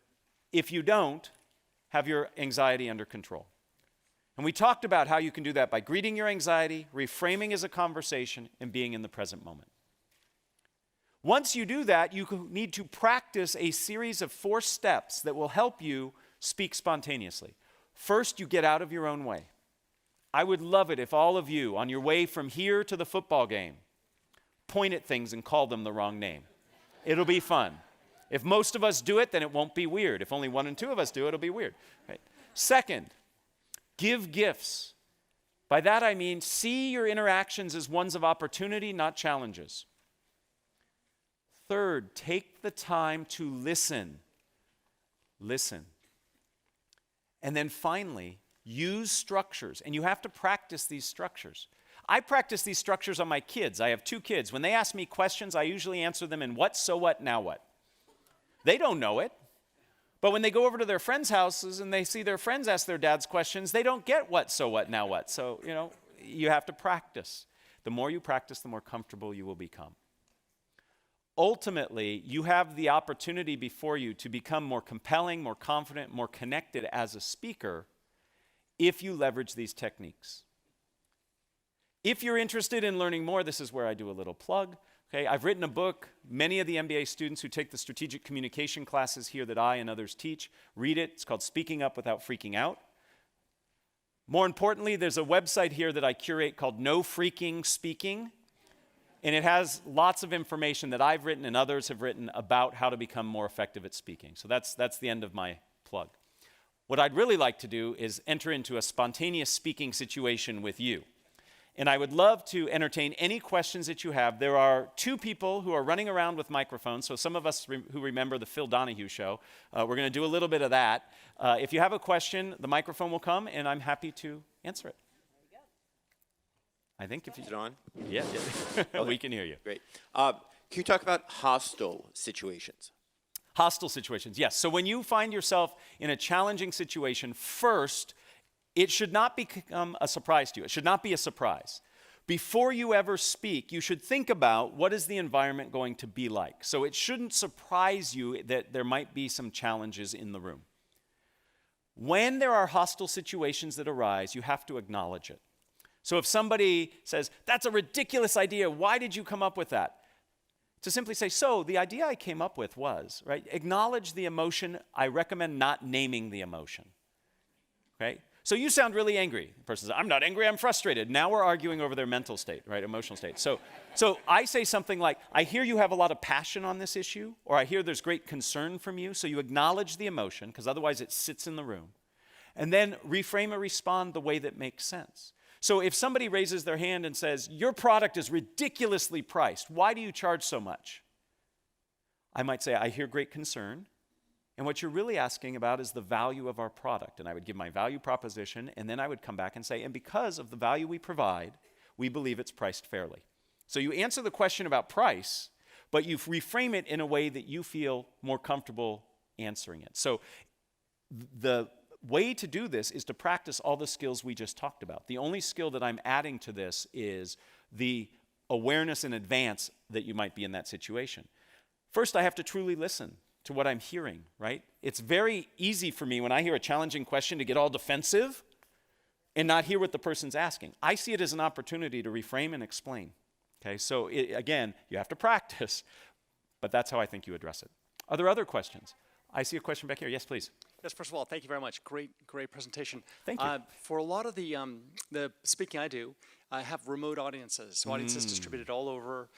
if you don't have your anxiety under control. And we talked about how you can do that by greeting your anxiety, reframing as a conversation, and being in the present moment. Once you do that, you need to practice a series of 4 steps that will help you speak spontaneously. First, you get out of your own way. I would love it if all of you, on your way from here to the football game, point at things and call them the wrong name. It'll be fun. If most of us do it, then it won't be weird. If only 1 and 2 of us do it, it'll be weird. Right? Second, give gifts. By that I mean see your interactions as ones of opportunity, not challenges. Third, take the time to listen. Listen. And then finally, use structures. And you have to practice these structures. I practice these structures on my kids. I have 2 kids. When they ask me questions, I usually answer them in what, so what, now what. They don't know it. But when they go over to their friends' houses and they see their friends ask their dads questions, they don't get what, so what, now what. So, you have to practice. The more you practice, the more comfortable you will become. Ultimately, you have the opportunity before you to become more compelling, more confident, more connected as a speaker if you leverage these techniques. If you're interested in learning more, this is where I do a little plug. Okay, I've written a book. Many of the MBA students who take the strategic communication classes here that I and others teach read it. It's called Speaking Up Without Freaking Out. More importantly, there's a website here that I curate called No Freaking Speaking. And it has lots of information that I've written and others have written about how to become more effective at speaking. So that's the end of my plug. What I'd really like to do is enter into a spontaneous speaking situation with you. And I would love to entertain any questions that you have. There are 2 people who are running around with microphones. So some of us who remember the Phil Donahue show, we're going to do a little bit of that. If you have a question, the microphone will come, and I'm happy to answer it. There you go. I think if you... Is it on? Yeah. Okay. We can hear you. Great. Can you talk about hostile situations? Hostile situations, yes. So when you find yourself in a challenging situation, first, it should not become a surprise to you. It should not be a surprise. Before you ever speak, you should think about what is the environment going to be like. So it shouldn't surprise you that there might be some challenges in the room. When there are hostile situations that arise, you have to acknowledge it. So if somebody says, "That's a ridiculous idea, why did you come up with that?" To simply say, "So the idea I came up with was," right? Acknowledge the emotion. I recommend not naming the emotion. Okay? So you sound really angry. The person says, "I'm not angry, I'm frustrated." Now we're arguing over their mental state, right? Emotional state. So I say something like, "I hear you have a lot of passion on this issue," or "I hear there's great concern from you." So you acknowledge the emotion, because otherwise it sits in the room. And then reframe or respond the way that makes sense. So if somebody raises their hand and says, "Your product is ridiculously priced. Why do you charge so much?" I might say, "I hear great concern. And what you're really asking about is the value of our product. And I would give my value proposition, and then I would come back and say, and because of the value we provide, we believe it's priced fairly. So you answer the question about price, but you reframe it in a way that you feel more comfortable answering it. So the way to do this is to practice all the skills we just talked about. The only skill that I'm adding to this is the awareness in advance that you might be in that situation. First, I have to truly listen to what I'm hearing, right? It's very easy for me when I hear a challenging question to get all defensive and not hear what the person's asking. I see it as an opportunity to reframe and explain. Okay, so again, you have to practice, but that's how I think you address it. Are there other questions? I see a question back here. Yes, please. Yes, first of all, thank you very much. Great presentation. Thank you. For a lot of the speaking I do, I have remote audiences, so audiences distributed all over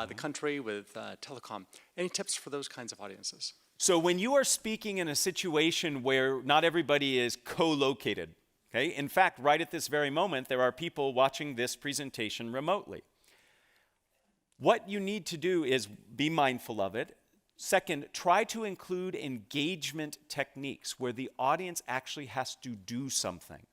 the country with telecom. Any tips for those kinds of audiences? So when you are speaking in a situation where not everybody is co-located, okay? In fact, right at this very moment, there are people watching this presentation remotely. What you need to do is be mindful of it. Second, try to include engagement techniques where the audience actually has to do something.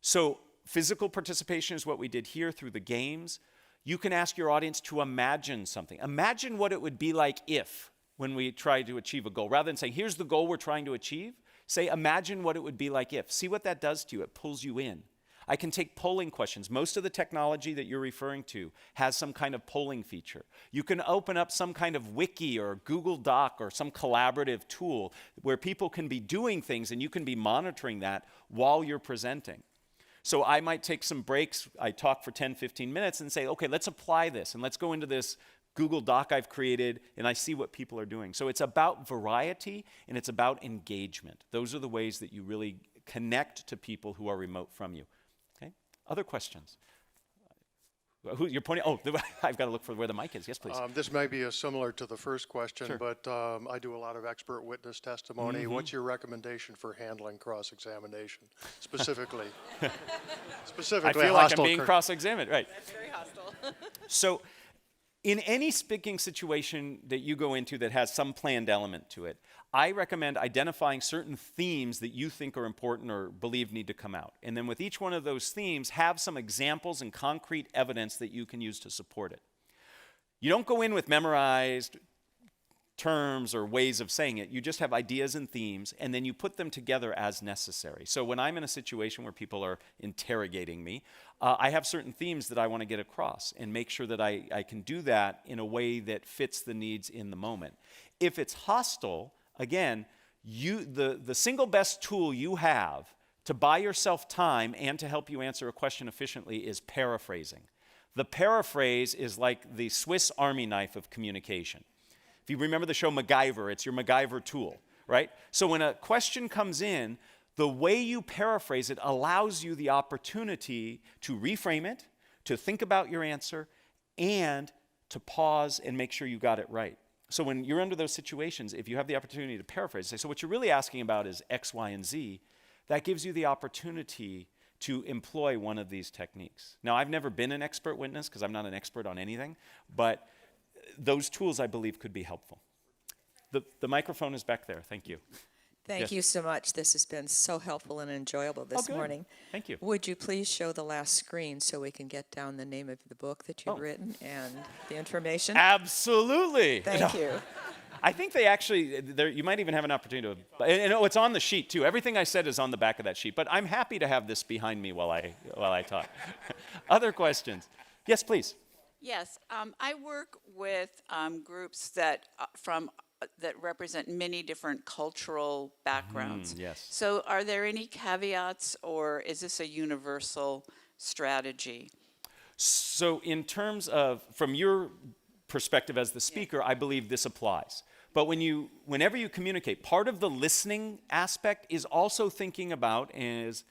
So physical participation is what we did here through the games. You can ask your audience to imagine something. Imagine what it would be like if, when we try to achieve a goal. Rather than saying, here's the goal we're trying to achieve, say, imagine what it would be like if. See what that does to you. It pulls you in. I can take polling questions. Most of the technology that you're referring to has some kind of polling feature. You can open up some kind of wiki or Google Doc or some collaborative tool where people can be doing things and you can be monitoring that while you're presenting. So I might take some breaks. I talk for 10, 15 minutes and say, okay, let's apply this and let's go into this Google Doc I've created and I see what people are doing. So it's about variety and it's about engagement. Those are the ways that you really connect to people who are remote from you. Other questions? Who you're pointing? Oh, I've got to look for where the mic is. Yes, please. This may be similar to the first question, Sure. but I do a lot of expert witness testimony. What's your recommendation for handling cross-examination, specifically? I Specifically, feel like I'm hostile being cross-examined, right? That's very hostile. So in any speaking situation that you go into that has some planned element to it, I recommend identifying certain themes that you think are important or believe need to come out. And then with each one of those themes, have some examples and concrete evidence that you can use to support it. You don't go in with memorized terms or ways of saying it. You just have ideas and themes, and then you put them together as necessary. So when I'm in a situation where people are interrogating me, I have certain themes that I want to get across and make sure that I can do that in a way that fits the needs in the moment. If it's hostile, again, the single best tool you have to buy yourself time and to help you answer a question efficiently is paraphrasing. The paraphrase is like the Swiss Army knife of communication. If you remember the show MacGyver, it's your MacGyver tool, right? So when a question comes in, the way you paraphrase it allows you the opportunity to reframe it, to think about your answer, and to pause and make sure you got it right. So when you're under those situations, if you have the opportunity to paraphrase, say, so what you're really asking about is X, Y, and Z, that gives you the opportunity to employ one of these techniques. Now, I've never been an expert witness because I'm not an expert on anything, but those tools, I believe, could be helpful. The microphone is back there. Thank you. Thank Yes. you so much. This has been so helpful and enjoyable this good. morning. Thank you. Would you please show the last screen so we can get down the name of the book that you've written and the information? Absolutely. Thank you. I think they actually, you might even have an opportunity to, and it's on the sheet too. Everything I said is on the back of that sheet, but I'm happy to have this behind me while I talk. Other questions? Yes, please. Yes, I work with groups that that represent many different cultural backgrounds. Yes. So are there any caveats, or is this a universal strategy? So in terms of, from your perspective as the speaker, I believe this applies. But whenever you communicate, part of the listening aspect is also thinking about is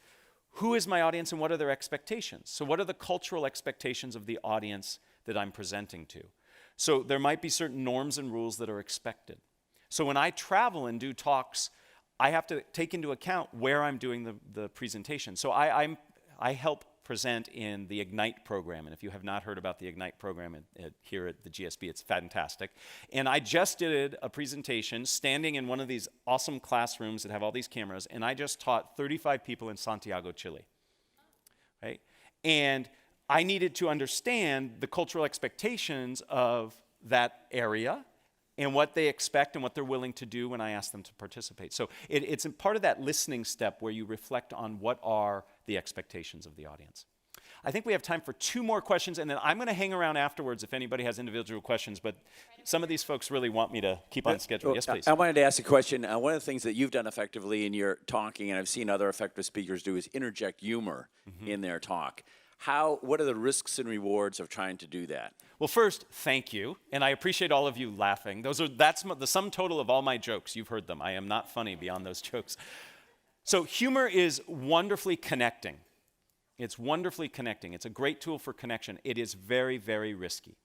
who is my audience and what are their expectations? So what are the cultural expectations of the audience that I'm presenting to? So there might be certain norms and rules that are expected. So when I travel and do talks, I have to take into account where I'm doing the presentation. So I help present in the Ignite program. And if you have not heard about the Ignite program here at the GSB, it's fantastic. And I just did a presentation standing in one of these awesome classrooms that have all these cameras, and I just taught 35 people in Santiago, Chile. Right? And I needed to understand the cultural expectations of that area and what they expect and what they're willing to do when I ask them to participate. So it's part of that listening step where you reflect on what are the expectations of the audience. I think we have time for 2 more questions, and then I'm going to hang around afterwards if anybody has individual questions, but some of these folks really want me to keep on schedule. Yes, please. I wanted to ask a question. One of the things that you've done effectively in your talking, and I've seen other effective speakers do, is interject humor in their talk. What are the risks and rewards of trying to do that? Well, first, thank you, and I appreciate all of you laughing. That's the sum total of all my jokes. You've heard them. I am not funny beyond those jokes. So humor is wonderfully connecting. It's wonderfully connecting. It's a great tool for connection. It is very, very risky.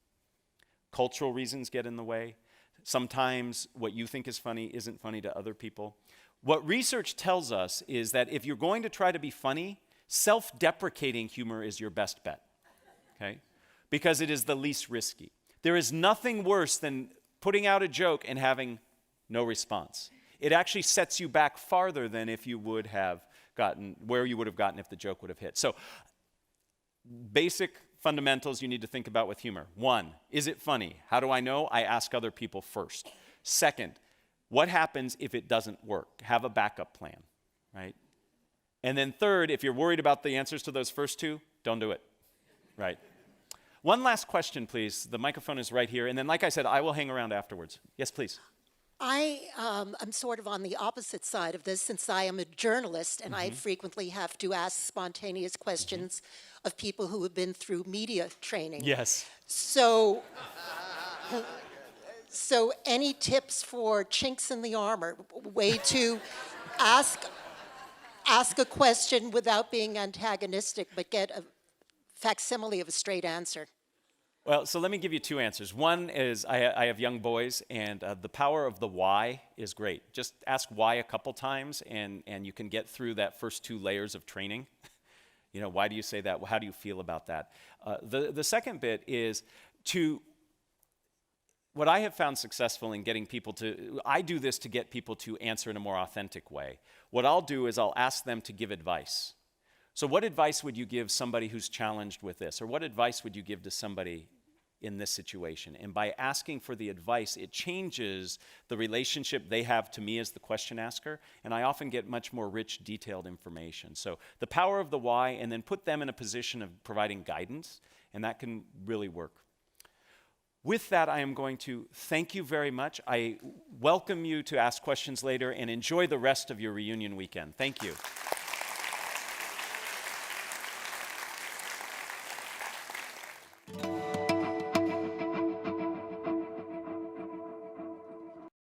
Cultural reasons get in the way. Sometimes what you think is funny isn't funny to other people. What research tells us is that if you're going to try to be funny, self-deprecating humor is your best bet, okay? Because it is the least risky. There is nothing worse than putting out a joke and having no response. It actually sets you back farther than if you would have gotten, where you would have gotten if the joke would have hit. So, basic fundamentals you need to think about with humor. 1, is it funny? How do I know? I ask other people first. 2nd, what happens if it doesn't work? Have a backup plan, right? And then 3rd, if you're worried about the answers to those first 2, don't do it, right? One last question, please. The microphone is right here. And then, like I said, I will hang around afterwards. Yes, please. I am sort of on the opposite side of this since I am a journalist and I frequently have to ask spontaneous questions of people who have been through media training. Yes. So any tips for chinks in the armor, way to ask a question without being antagonistic but get a facsimile of a straight answer? Well, so let me give you 2 answers. One is I have young boys, and the power of the why is great. Just ask why a couple times, and you can get through that first 2 layers of training. You know, why do you say that? How do you feel about that? The second bit is what I have found successful in getting people I do this to get people to answer in a more authentic way. What I'll do is I'll ask them to give advice. So what advice would you give somebody who's challenged with this? Or what advice would you give to somebody in this situation? And by asking for the advice, it changes the relationship they have to me as the question asker, and I often get much more rich, detailed information. So the power of the why, and then put them in a position of providing guidance, and that can really work. With that, I am going to thank you very much. I welcome you to ask questions later, and enjoy the rest of your reunion weekend. Thank you.